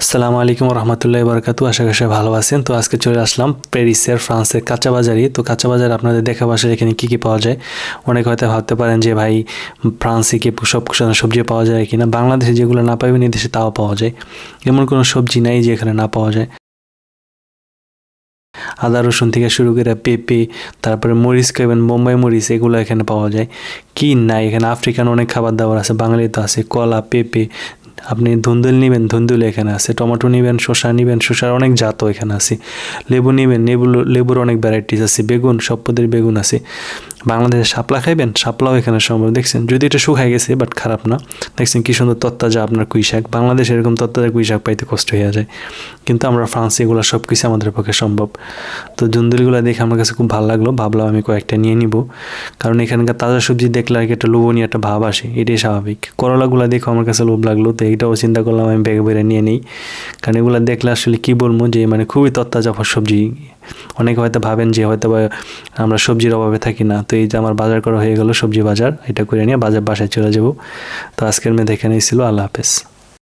আসসালামু আলাইকুম রহমতুল্লাহি বারাকাতু। আশা করি সবাই ভালো আছেন। তো আজকে চলে আসলাম প্যারিসের ফ্রান্সের কাঁচা বাজারে। তো কাঁচা বাজার আপনাদের দেখাবো আসলে এখানে কী কী পাওয়া যায়। অনেকে হয়তো ভাবতে পারেন যে ভাই ফ্রান্সে কি সব সবজি পাওয়া যায় কিনা। বাংলাদেশে যেগুলো না পাবেন এই দেশে তাও পাওয়া যায়। এমন কোনো সবজি নাই যে এখানে না পাওয়া যায়। আদা রসুন থেকে শুরু করে পেঁপে, তারপরে মরিচ খাবেন, বোম্বাই মরিচ, এগুলো এখানে পাওয়া যায়। কি নাই এখানে আফ্রিকান অনেক খাবার দাবার আছে, বাঙালি তো আছে, কলা, পেঁপে, আপনি ধুন্দুল নিবেন, ধুন্দুল এখানে আছে, টমেটো নিবেন, শসা নিবেন, শসার অনেক জাতও এখানে আছে, লেবু নিবেন, লেবুর অনেক ভ্যারাইটিস আছে, বেগুন, সব পদের বেগুন আছে। বাংলাদেশে শাপলা খাইবেন, শাপলাও এখানে সম্ভব। দেখছেন যদি এটা শুকাই গেছে বাট খারাপ না। দেখছেন কি সুন্দর তত্তাজা আপনার কুই শাক। বাংলাদেশে এরকম তত্তাজা কুই শাক পাইতে কষ্ট হয়ে যায়, কিন্তু আমরা ফ্রান্সে এগুলো সব কিছু আমাদের পক্ষে সম্ভব। তো ধুন্দুলগুলো দেখে আমার কাছে খুব ভালো লাগলো, ভাবলাম আমি কয়েকটা নিয়ে নিব, কারণ এখানকার তাজা সবজি দেখলে আর কি একটা লোভনীয় একটা ভাব আসে, এটাই স্বাভাবিক। করলাগুলো দেখে আমার কাছে লোভ লাগলো, তো এইটাও চিন্তা করলাম আমি ব্যাগে বেড়ে নিয়ে নিই, কারণ এগুলো দেখলে আসলে কী বলবো যে মানে খুবই তত্তাজা সবজি। অনেকে হয়তো ভাবেন যে হয়তো বা আমরা সবজির অভাবে থাকি না। তো এই যে আমার বাজার করা হয়ে গেল, সবজি বাজার, এটা করে নিয়ে বাসায় চলে যাব। তো আজকের মেয়ে দেখে নিয়েছিল। আল্লাহ হাফেজ।